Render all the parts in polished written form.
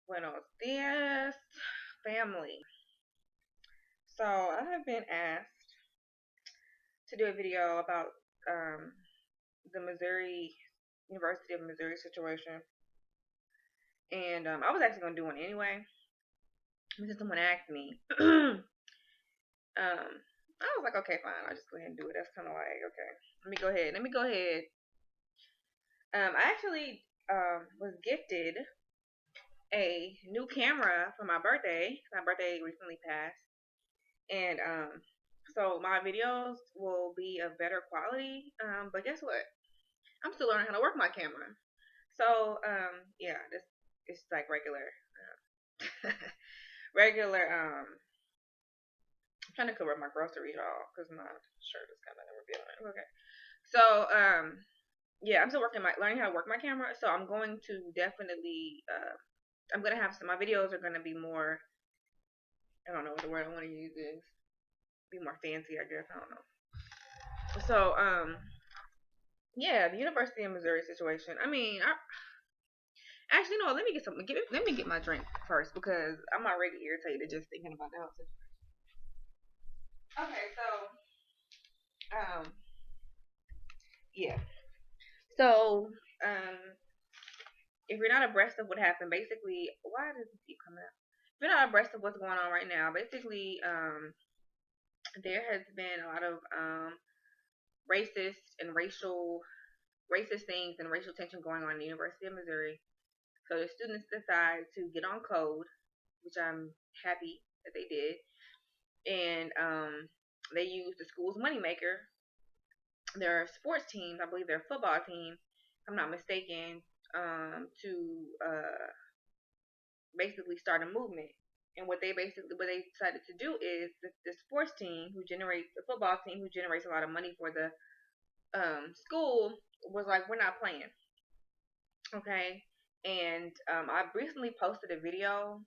Buenos dias, family. So I have been asked to do a video about um, the Missouri University of Missouri situation, and I was actually gonna do one anyway. Because someone asked me. I was like, okay, fine, I'll just go ahead and do it. That's kind of like, okay, let me go ahead. I actually was gifted a new camera for my birthday. My birthday recently passed. And so my videos will be of better quality. But guess what? I'm still learning how to work my camera. So yeah, this it's like regular. I'm trying to cover up my groceries, y'all, because my shirt is kind of revealing. Okay. So yeah, I'm still learning how to work my camera. So I'm going to definitely I'm gonna have some. My videos are gonna be more. I don't know what the word I want to use is. Be more fancy, I guess. I don't know. So yeah, the University of Missouri situation. I mean, actually no. Let me get something. Let me get my drink first because I'm already irritated just thinking about the whole situation. Okay, so yeah. So um, if you're not abreast of what happened, basically, why does it keep coming up? If you're not abreast of what's going on right now, basically, there has been a lot of racist and racist things and racial tension going on in the University of Missouri. So the students decide to get on code, which I'm happy that they did, and they used the school's moneymaker, their sports teams, I believe their football team, if I'm not mistaken, to basically start a movement. And what they decided to do is the sports team who generates the football team who generates a lot of money for the school was like, we're not playing, okay. And I recently posted a video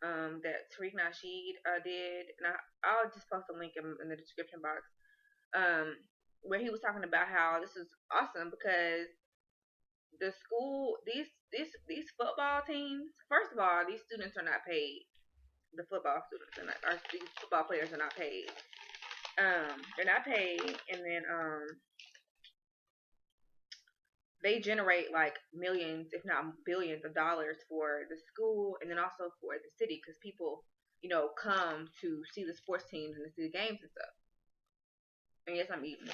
that Tariq Nasheed did, and I'll just post a link in the description box, where he was talking about how this is awesome because the school, these football teams, first of all, these students are not paid. The football students are not, or these football players are not paid. They're not paid, and then they generate like millions, if not billions, of dollars for the school, and then also for the city because people, come to see the sports teams and to see the games and stuff. And yes, I'm eating.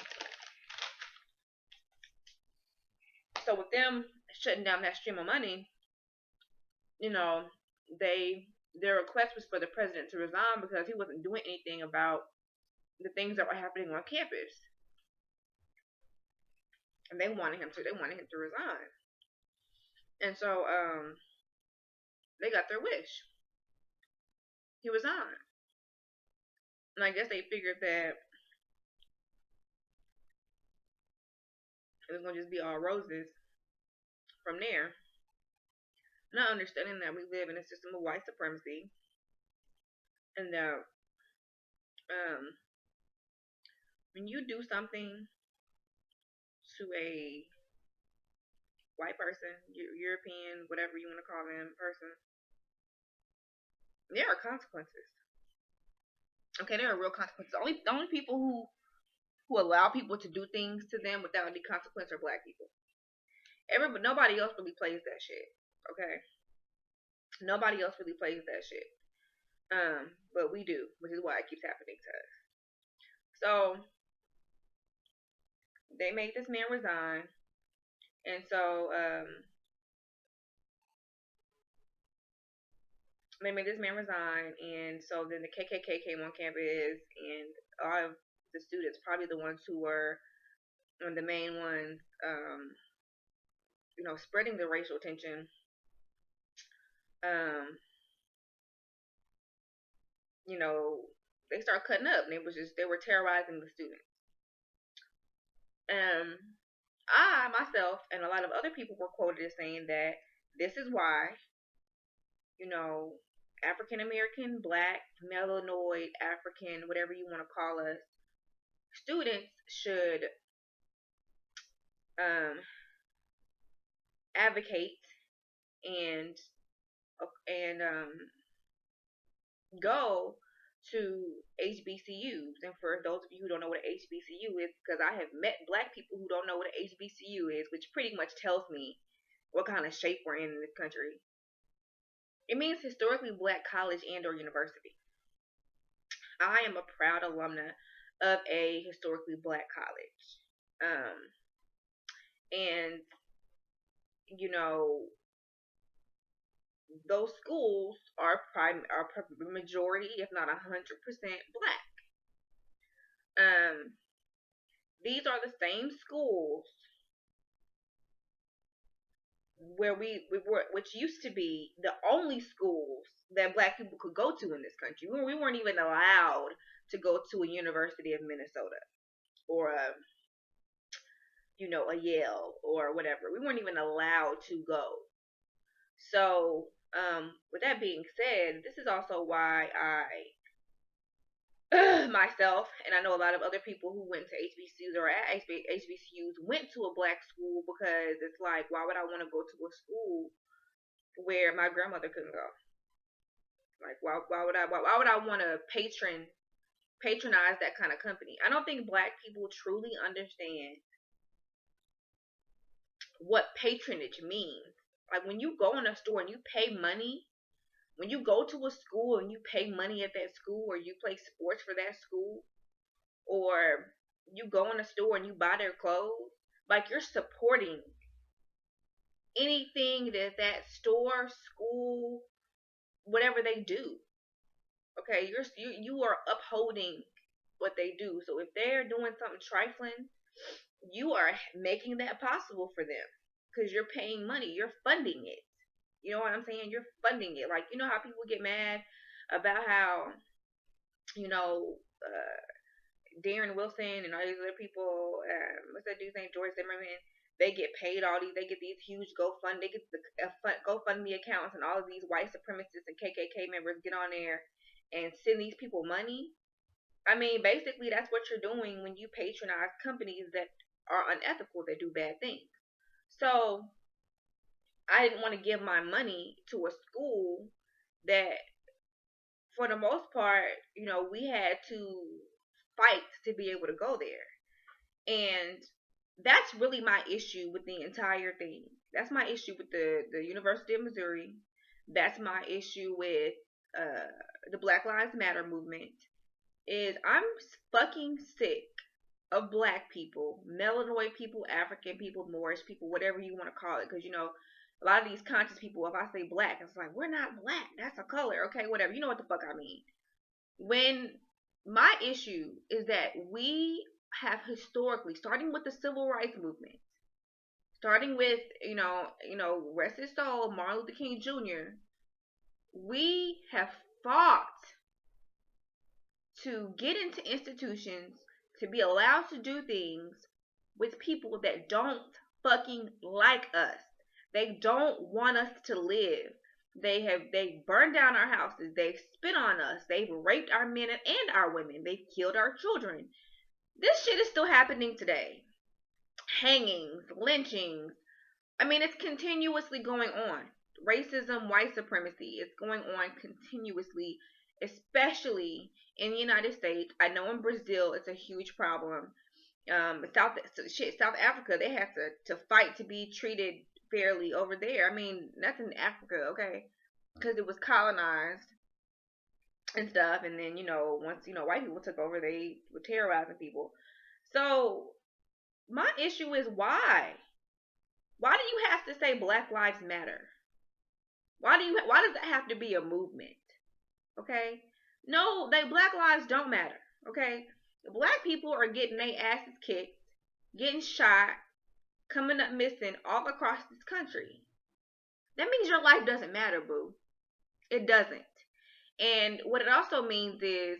So with them shutting down that stream of money, you know, they their request was for the president to resign because he wasn't doing anything about the things that were happening on campus, and they wanted him to resign. And so they got their wish. He resigned, and I guess they figured that it was gonna just be all roses from there, not understanding that we live in a system of white supremacy and that um, when you do something to a white person, European, whatever you want to call them, person, there are consequences. Okay, there are real consequences. The only people who allow people to do things to them without any consequence are black people. Nobody else really plays that shit. Okay, nobody else really plays that shit. But we do, which is why it keeps happening to us. So they made this man resign, and so they made this man resign, and so then the KKK came on campus, and a lot of the students, probably the ones who were the main ones, spreading the racial tension, um, you know, they started cutting up, and they were terrorizing the students. Um, I myself and a lot of other people were quoted as saying that this is why, you know, African American, Black, melanoid, African, whatever you want to call us, students should um, advocate and and go to HBCUs. And for those of you who don't know what an HBCU is, because I have met black people who don't know what an HBCU is, which pretty much tells me what kind of shape we're in this country. It means historically black college and or university. I am a proud alumna of a historically black college. And you know, those schools are majority, if not 100% black. Um, these are the same schools where we were, which used to be the only schools that black people could go to in this country. We weren't even allowed to go to a University of Minnesota or a Yale or whatever. We weren't even allowed to go. So, with that being said, this is also why I myself, and I know a lot of other people who went to HBCUs or at HBCUs went to a black school, because it's like, why would I want to go to a school where my grandmother couldn't go? Like, why would I want to patronize that kind of company? I don't think black people truly understand what patronage means. Like, when you go in a store and you pay money, when you go to a school and you pay money at that school, or you play sports for that school, or you go in a store and you buy their clothes, like, you're supporting anything that store, school, whatever they do. Okay, you are upholding what they do. So if they're doing something trifling, you are making that possible for them, because you're paying money, you're funding it. You know what I'm saying? You're funding it. Like, you know how people get mad about how, you know, Darren Wilson and all these other people, what's that dude's name, George Zimmerman, they get paid they get these huge they get the GoFundMe accounts, and all of these white supremacists and KKK members get on there and send these people money. I mean, basically, that's what you're doing when you patronize companies that are unethical, that do bad things. So, I didn't want to give my money to a school that, for the most part, we had to fight to be able to go there. And that's really my issue with the entire thing. That's my issue with the University of Missouri. That's my issue with the Black Lives Matter movement. Is I'm fucking sick of black people, melanoid people, African people, Moorish people, whatever you want to call it. Because, a lot of these conscious people, if I say black, it's like, we're not black. That's a color. Okay, whatever. You know what the fuck I mean. When my issue is that we have historically, starting with the civil rights movement, starting with, rest his soul, Martin Luther King Jr., we have fought to get into institutions, to be allowed to do things with people that don't fucking like us. They don't want us to live. They burned down our houses. They spit on us. They've raped our men and our women. They've killed our children. This shit is still happening today. Hangings, lynchings. I mean, it's continuously going on. Racism, white supremacy, it's going on continuously, especially in the United States. I know in Brazil it's a huge problem. South Africa, they have to fight to be treated fairly over there. I mean, that's in Africa, okay? Because it was colonized and stuff, and then, once, white people took over, they were terrorizing people. So, my issue is why? Why do you have to say Black Lives Matter? Why does it have to be a movement? Okay? No, Black lives don't matter. Okay? Black people are getting their asses kicked, getting shot, coming up missing all across this country. That means your life doesn't matter, boo. It doesn't. And what it also means is,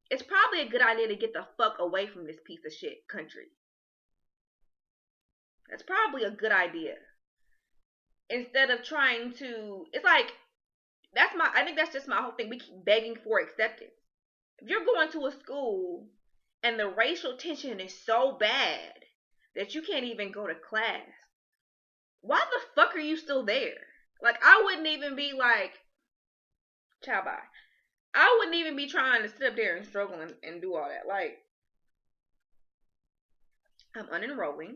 it's probably a good idea to get the fuck away from this piece of shit country. That's probably a good idea. Instead of trying to, it's like, I think that's just my whole thing. We keep begging for acceptance. If you're going to a school and the racial tension is so bad that you can't even go to class, why the fuck are you still there? Like, I wouldn't even be like, ciao, bye. I wouldn't even be trying to sit up there and struggle and do all that. Like, I'm unenrolling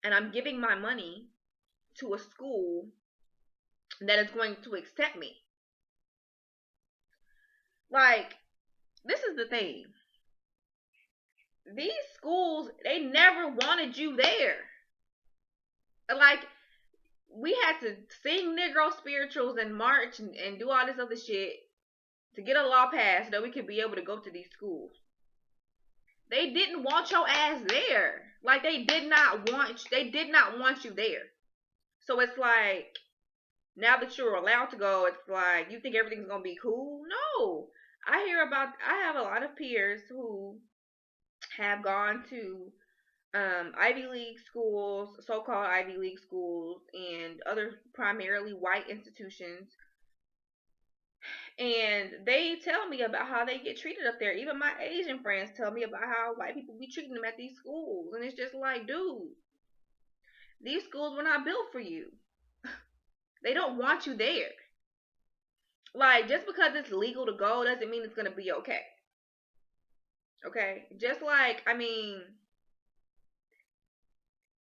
and I'm giving my money to a school that is going to accept me. Like, this is the thing. These schools, they never wanted you there. Like, we had to sing Negro spirituals and march and do all this other shit to get a law passed so that we could be able to go to these schools. They didn't want your ass there. Like, they did not want you there. So it's like, now that you're allowed to go, it's like you think everything's gonna be cool. No. I have a lot of peers who have gone to Ivy League schools, so-called Ivy League schools, and other primarily white institutions. And they tell me about how they get treated up there. Even my Asian friends tell me about how white people be treating them at these schools. And it's just like, dude, these schools were not built for you. They don't want you there. Like, just because it's legal to go doesn't mean it's going to be okay. Okay? Just like, I mean,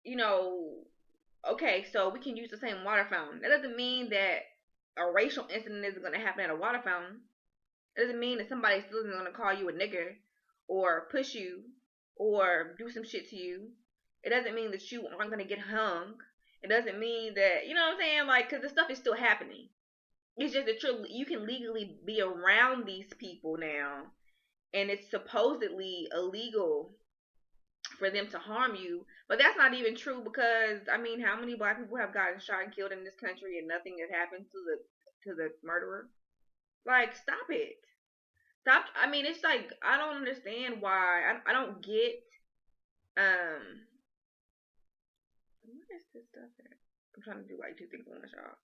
you know, okay, so we can use the same water fountain. That doesn't mean that a racial incident isn't going to happen at a water fountain. It doesn't mean that somebody still isn't going to call you a nigger or push you or do some shit to you. It doesn't mean that you aren't going to get hung. It doesn't mean that, you know what I'm saying? Like, because the stuff is still happening. It's just that you can legally be around these people now, and it's supposedly illegal for them to harm you. But that's not even true because, I mean, how many black people have gotten shot and killed in this country and nothing has happened to the murderer? Like, stop it. Stop. I mean, it's like, I don't understand why. I don't get, what is this stuff at? I'm trying to do like two things at once, y'all.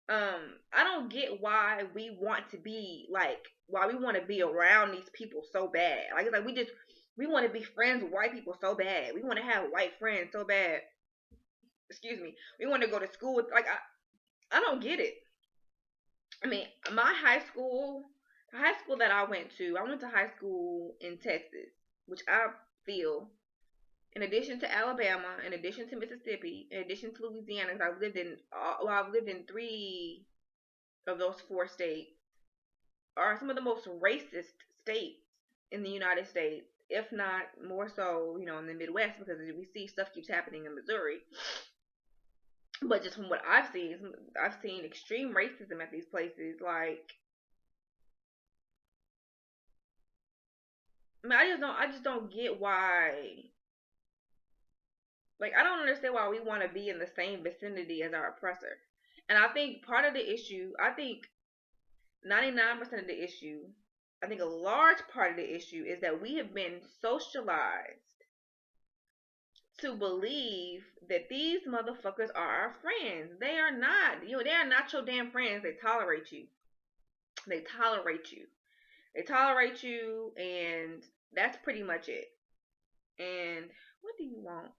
I don't get why we want to be like, why we want to be around these people so bad. Like, it's like we want to be friends with white people so bad. We want to have white friends so bad. Excuse me. We want to go to school with, like, I don't get it. I mean, my the high school that I went to high school in Texas, which I feel, in addition to Alabama, in addition to Mississippi, in addition to Louisiana, I've lived in three of those four states, are some of the most racist states in the United States, if not more so, you know, in the Midwest, because we see stuff keeps happening in Missouri. But just from what I've seen extreme racism at these places. Like, I mean, I just don't get why. Like, I don't understand why we want to be in the same vicinity as our oppressor. And I think part of the issue, I think 99% of the issue, I think a large part of the issue is that we have been socialized to believe that these motherfuckers are our friends. They are not. You know, they are not your damn friends. They tolerate you. They tolerate you. They tolerate you, and that's pretty much it. And what do you want?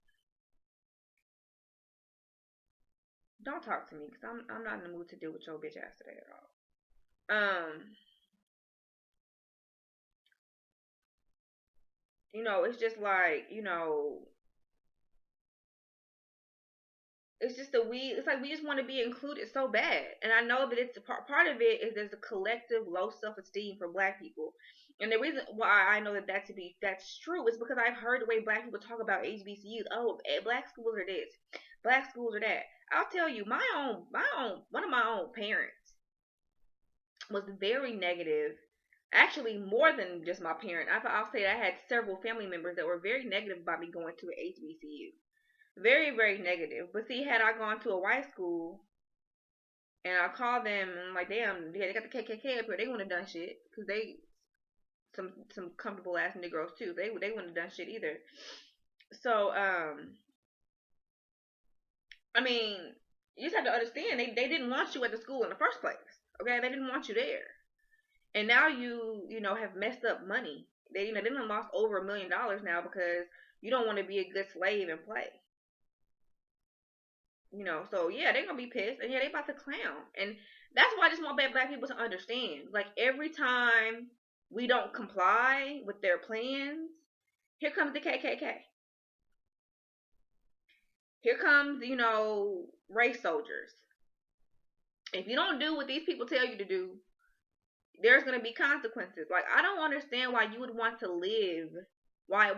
Don't talk to me, because I'm not in the mood to deal with your bitch ass today at all. You know, it's just like, you know, it's just it's like we just want to be included so bad. And I know that it's part of it is there's a collective low self-esteem for black people. And the reason why I know that's true is because I've heard the way black people talk about HBCUs. Oh, black schools are this, black schools are that. I'll tell you, one of my own parents was very negative. Actually, more than just my parent. I'll say I had several family members that were very negative about me going to an HBCU. Very, very negative. But see, had I gone to a white school and I called them and I'm like, damn, yeah, they got the KKK up here, they wouldn't have done shit because they some comfortable ass Negroes too. They wouldn't have done shit either. So I mean, you just have to understand they didn't want you at the school in the first place. Okay, they didn't want you there, and now you know have messed up money. They done lost over $1 million now because you don't want to be a good slave and play. So yeah, they're gonna be pissed, and yeah, they about to clown, and that's why I just want black people to understand. Like every time we don't comply with their plans, here comes the KKK. Here comes race soldiers. If you don't do what these people tell you to do, there's gonna be consequences. Like I don't understand why you would want to live. Why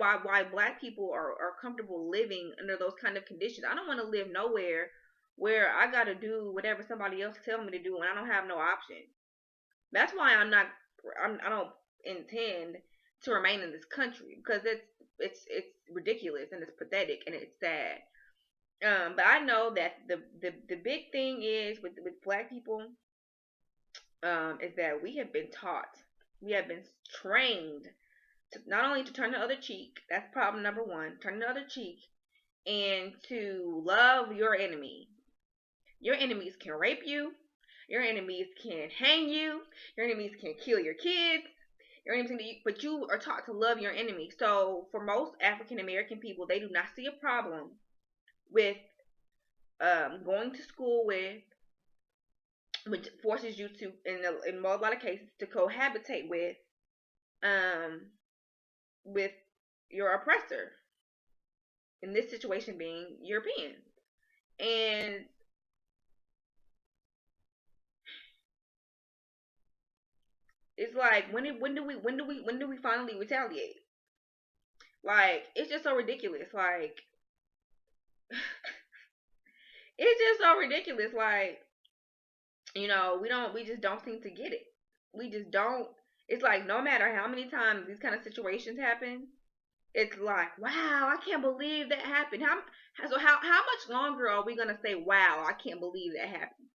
black people are comfortable living under those kind of conditions. I don't want to live nowhere where I gotta do whatever somebody else tells me to do and I don't have no option. That's why I don't intend to remain in this country because it's ridiculous and it's pathetic and it's sad. But I know that the big thing is with black people, is that we have been taught, we have been trained to not only to turn the other cheek. That's problem number one. Turn the other cheek and to love your enemy. Your enemies can rape you. Your enemies can hang you. Your enemies can kill your kids. Your enemies can, but you are taught to love your enemy. So for most African American people, they do not see a problem with going to school with, which forces you to, in a lot of cases, to cohabitate um, with your oppressor. In this situation, being Europeans, and it's like when do we finally retaliate? Like it's just so ridiculous. Like it's just so ridiculous. Like we just don't seem to get it. We just don't. It's like no matter how many times these kind of situations happen, it's like, wow, I can't believe that happened. How much longer are we gonna say, wow, I can't believe that happened?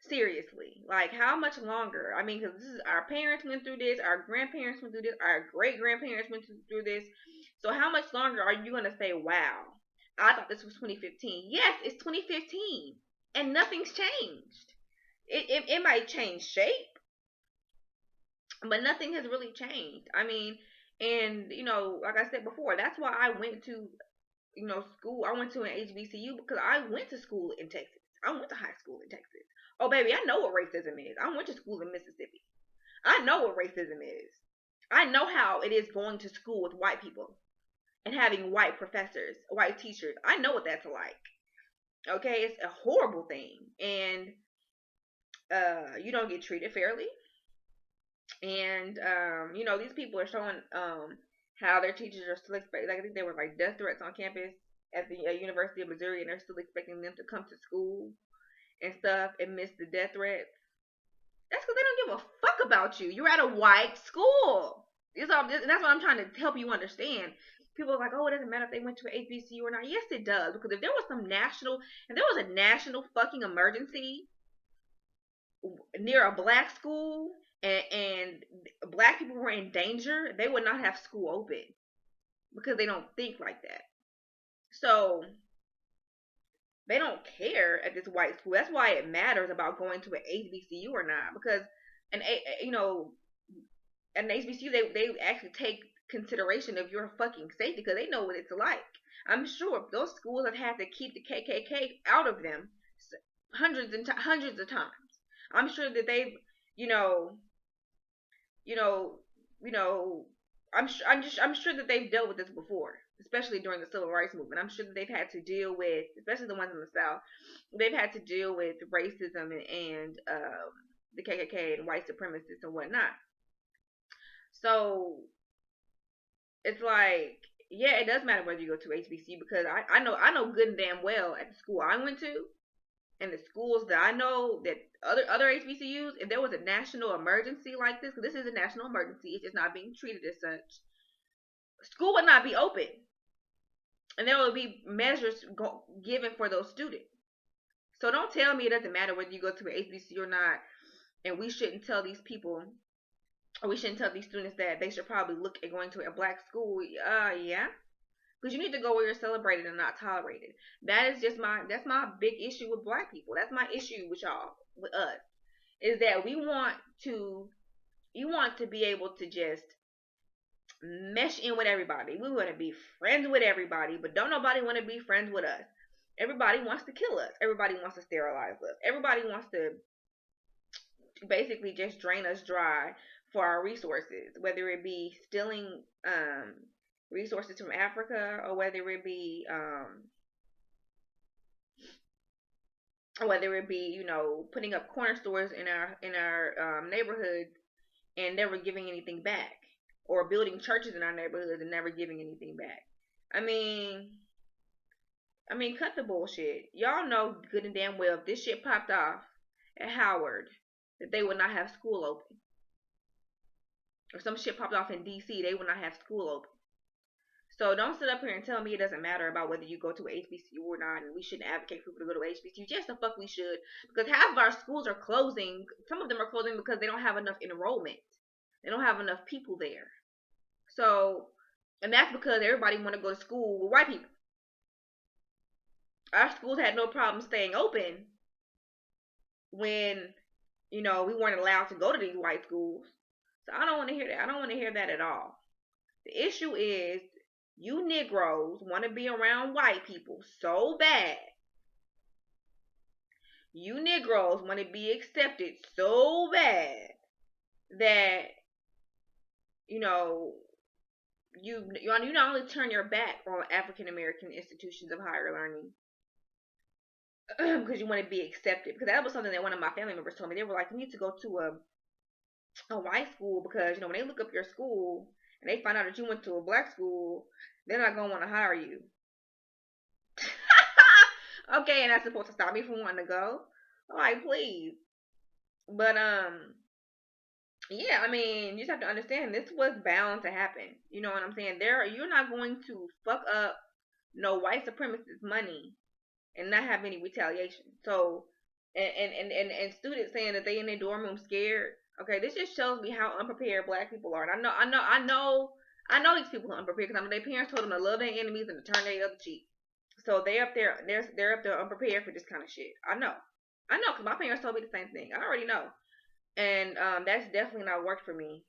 Seriously, like how much longer? I mean, because this is our parents went through this, our grandparents went through this, our great grandparents went through this. So how much longer are you gonna say, wow, I thought this was 2015? Yes, it's 2015, and nothing's changed. It might change shape, but nothing has really changed. I mean, and like I said before, that's why I went to school. I went to an HBCU because I went to school in Texas. I went to high school in Texas. Oh baby, I know what racism is. I went to school in Mississippi. I know what racism is. I know how it is going to school with white people and having white professors, white teachers. I know what that's like. Okay, it's a horrible thing, and you don't get treated fairly. And these people are showing how their teachers are still expecting. Like I think there were like death threats on campus at the University of Missouri, and they're still expecting them to come to school and stuff and miss the death threats. That's because they don't give a fuck about you. You're at a white school. That's what I'm trying to help you understand. People are like, oh, it doesn't matter if they went to an HBCU or not. Yes, it does. Because if there was a national fucking emergency near a black school and black people were in danger, they would not have school open because they don't think like that. So they don't care at this white school. That's why it matters about going to an HBCU or not. Because an an HBCU, they actually take consideration of your fucking safety because they know what it's like. I'm sure those schools have had to keep the KKK out of them hundreds of times. I'm sure that they've, you know, you know, you know, I'm sure that they've dealt with this before, especially during the civil rights movement. I'm sure that they've had to deal with, especially the ones in the South, they've had to deal with racism and the KKK and white supremacists and whatnot. So it's like, yeah, it does matter whether you go to HBCU because I know good and damn well at the school I went to and the schools that I know that other HBCUs, if there was a national emergency like this, because this is a national emergency, it's just not being treated as such, school would not be open, and there would be measures given for those students. So don't tell me it doesn't matter whether you go to an HBCU or not, and we shouldn't tell these people, or we shouldn't tell these students that they should probably look at going to a black school. Yeah, because you need to go where you're celebrated and not tolerated. That's my big issue with black people. That's my issue with y'all, with us, is that we want to be able to just mesh in with everybody. We want to be friends with everybody, but don't nobody want to be friends with us. Everybody wants to kill us. Everybody wants to sterilize us. Everybody wants to basically just drain us dry for our resources, whether it be stealing resources from Africa, or whether it be putting up corner stores in our neighborhood and never giving anything back, or building churches in our neighborhoods and never giving anything back. I mean, cut the bullshit. Y'all know good and damn well if this shit popped off at Howard, that they would not have school open. Or some shit popped off in DC, they would not have school open. So don't sit up here and tell me it doesn't matter about whether you go to a HBCU or not, and we shouldn't advocate for people to go to HBCU. Yes, the fuck we should, because half of our schools are closing. Some of them are closing because they don't have enough enrollment. They don't have enough people there. So, and that's because everybody want to go to school with white people. Our schools had no problem staying open when, we weren't allowed to go to these white schools. So I don't want to hear that. I don't want to hear that at all. The issue is you Negroes want to be around white people so bad. You Negroes want to be accepted so bad that, you not only turn your back on African American institutions of higher learning because you want to be accepted. Because that was something that one of my family members told me. They were like, you need to go to a white school because, when they look up your school and they find out that you went to a black school, they're not going to want to hire you. Okay, and that's supposed to stop me from wanting to go? Like, please. But, yeah, you just have to understand this was bound to happen. You know what I'm saying? You're not going to fuck up no white supremacist money and not have any retaliation. So, and students saying that they in their dorm room scared. Okay, this just shows me how unprepared black people are. And I know these people are unprepared because I know their parents told them to love their enemies and to turn their other cheek. So they're up there unprepared for this kind of shit. I know, because my parents told me the same thing. I already know, and that's definitely not worked for me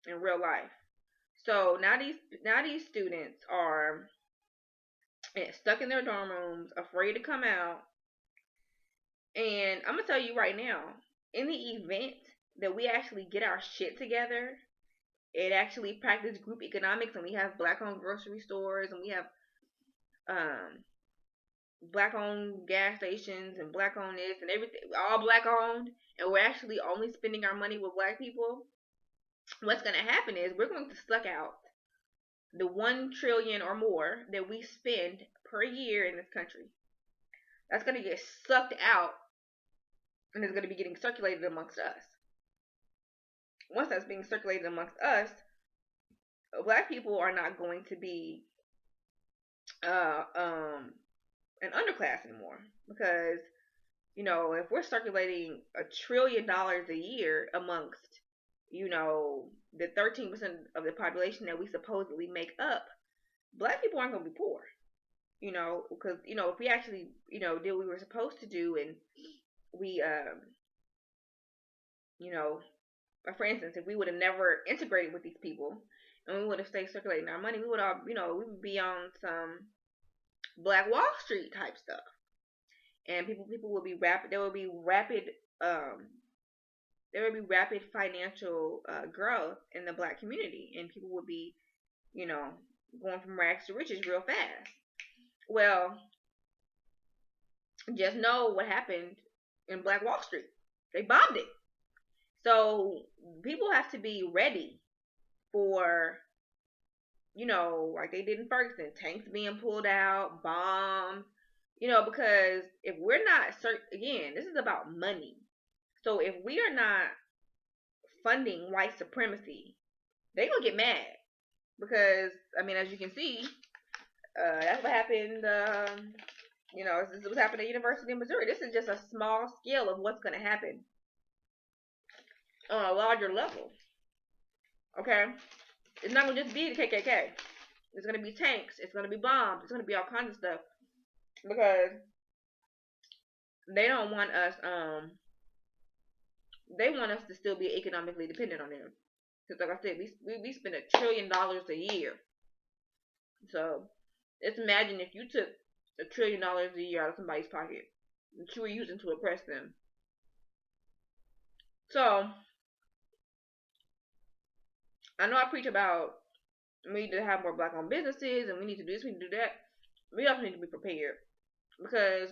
in real life. So now these students are stuck in their dorm rooms, afraid to come out. And I'm gonna tell you right now, in the event that we actually get our shit together and actually practice group economics, and we have black-owned grocery stores, and we have black-owned gas stations, and black-owned this and everything, all black-owned, and we're actually only spending our money with black people, what's gonna happen is we're going to suck out the 1 trillion or more that we spend per year in this country. That's gonna get sucked out, and it's gonna be getting circulated amongst us. Once that's being circulated amongst us, black people are not going to be an underclass anymore, because if we're circulating $1 trillion a year amongst the 13% of the population that we supposedly make up, black people aren't gonna be poor. Because if we actually did what we were supposed to do, and we for instance, if we would have never integrated with these people and we would have stayed circulating our money, we would all we would be on some Black Wall Street type stuff, and people would be rapid. There would be rapid financial growth in the black community, and people would be going from rags to riches real fast. Well, just know what happened in Black Wall Street. They bombed it. So people have to be ready for, like they did in Ferguson, tanks being pulled out, bombs, because if we're not, again, this is about money. So if we are not funding white supremacy, they're going to get mad. Because, as you can see, that's what happened, this is what happened at University of Missouri. This is just a small scale of what's going to happen on a larger level. Okay? It's not going to just be the KKK. It's going to be tanks. It's going to be bombs. It's going to be all kinds of stuff. Because they don't want us, they want us to still be economically dependent on them. Because like I said, we spend $1 trillion a year. So, just imagine if you took $1 trillion a year out of somebody's pocket that you were using to oppress them. So I know I preach about we need to have more black-owned businesses and we need to do this, we need to do that. We also need to be prepared because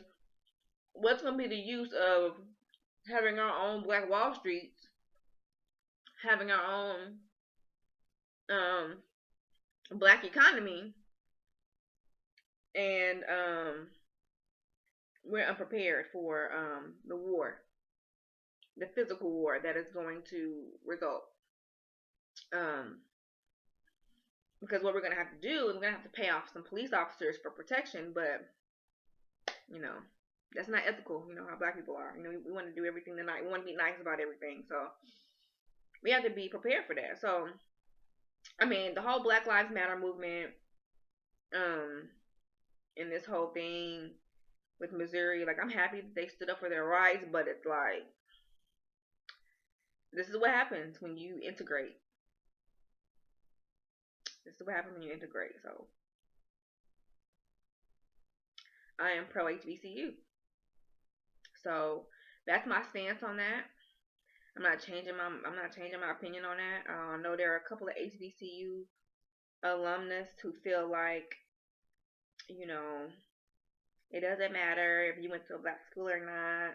what's going to be the use of having our own Black Wall Streets, having our own black economy, and we're unprepared for the war, the physical war that is going to result. Um, because what we're gonna have to do is we're gonna have to pay off some police officers for protection, but you know that's not ethical. You know how black people are. You know we want to do everything tonight. We want to be nice about everything, so we have to be prepared for that. So I mean, the whole Black Lives Matter movement, um, and this whole thing with Missouri, like I'm happy that they stood up for their rights, but it's like this is what happens when you integrate. This is what happens when you integrate. So I am pro HBCU. So that's my stance on that. I'm not changing my opinion on that. I know there are a couple of HBCU alumnus who feel like, you know, it doesn't matter if you went to a black school or not.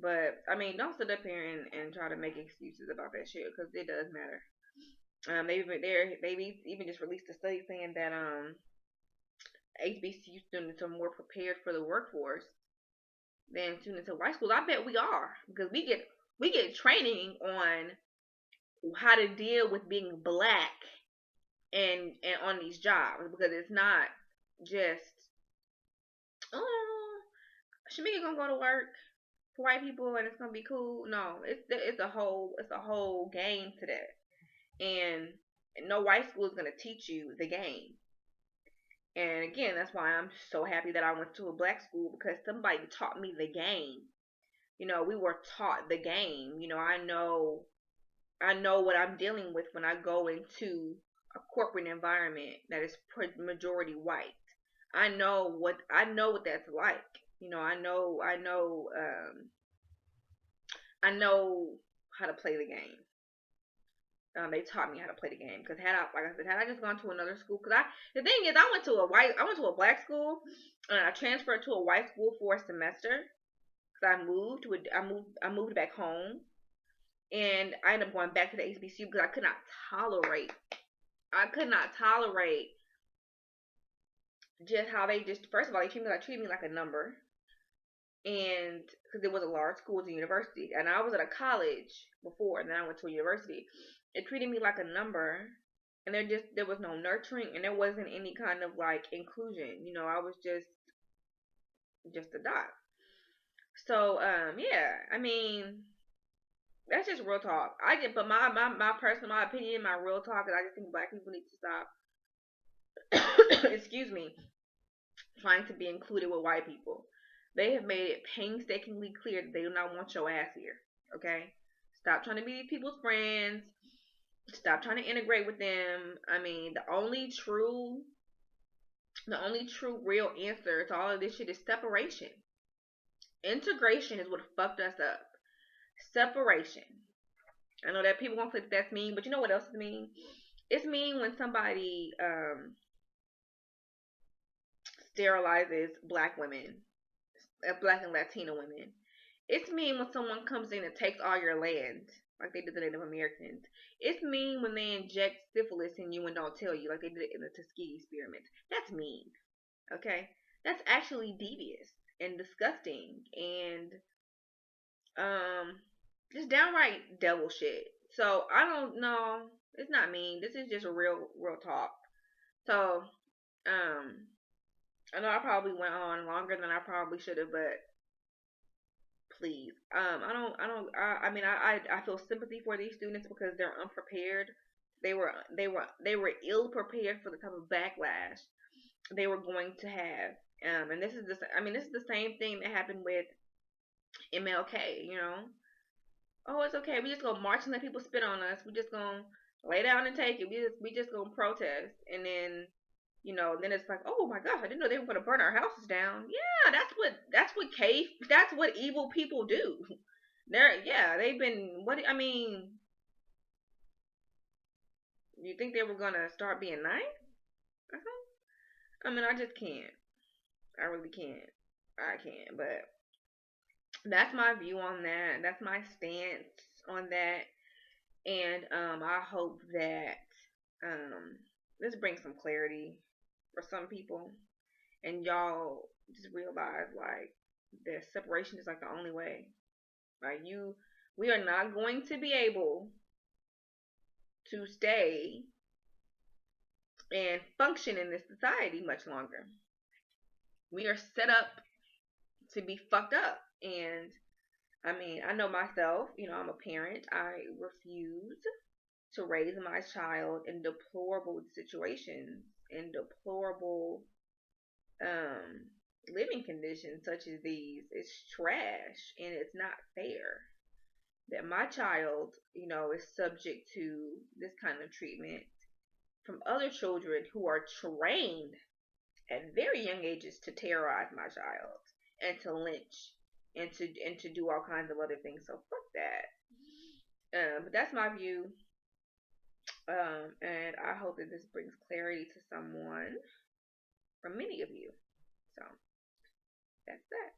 But I mean, don't sit up here and try to make excuses about that shit because it does matter. They've even just released a study saying that HBCU students are more prepared for the workforce than students at white schools. I bet we are because we get training on how to deal with being black and on these jobs because it's not just oh Shamika gonna go to work for white people and it's gonna be cool. No, it's a whole game to that, and no white school is gonna teach you the game. And again, that's why I'm so happy that I went to a black school because somebody taught me the game. You know, we were taught the game. You know, I know what I'm dealing with when I go into a corporate environment that is majority white. I know what that's like. You know, I know how to play the game. They taught me how to play the game because had I just gone to another school, the thing is, I went to a black school, and I transferred to a white school for a semester because I moved back home, and I ended up going back to the HBCU because I could not tolerate just how they just first of all they treated me like a number, and because it was a large school, it's a university, and I was at a college before, and then I went to a university. It treated me like a number, and there was no nurturing, and there wasn't any kind of like inclusion. You know, I was just a dot. So yeah, I mean that's just real talk. But my personal my opinion, my real talk is I just think black people need to stop. Excuse me, trying to be included with white people. They have made it painstakingly clear that they do not want your ass here. Okay? Stop trying to be these people's friends. Stop trying to integrate with them. I mean, the only true real answer to all of this shit is separation. Integration is what fucked us up. Separation. I know that people won't say that that's mean, but you know what else is mean? It's mean when somebody sterilizes black women, black and Latino women. It's mean when someone comes in and takes all your land, like they did the Native Americans. It's mean when they inject syphilis in you and don't tell you, like they did in the Tuskegee experiment. That's mean. Okay? That's actually devious and disgusting and just downright devil shit. So I don't know. It's not mean. This is just a real talk. So, I know I probably went on longer than I probably should have, but please, I mean, I feel sympathy for these students because they're unprepared. They were ill prepared for the type of backlash they were going to have. And this is the same thing that happened with MLK. You know, oh, it's okay. We just gonna march and let people spit on us. We just gonna lay down and take it. We just gonna protest, and then Then it's like, oh my gosh, I didn't know they were gonna burn our houses down. Yeah, that's what evil people do. They've been what I mean. You think they were gonna start being nice? I mean, I just can't. I really can't. I can't. But that's my view on that. That's my stance on that. And I hope that um, this brings some clarity for some people, and y'all just realize like that separation is like the only way. Like we are not going to be able to stay and function in this society much longer. We are set up to be fucked up, and I mean, I know myself. I'm a parent. I refuse to raise my child in deplorable situations, in deplorable um, living conditions such as these. It's trash and it's not fair that my child, is subject to this kind of treatment from other children who are trained at very young ages to terrorize my child and to lynch and to do all kinds of other things. So fuck that. But that's my view. And I hope that this brings clarity to someone, from many of you. So that's that.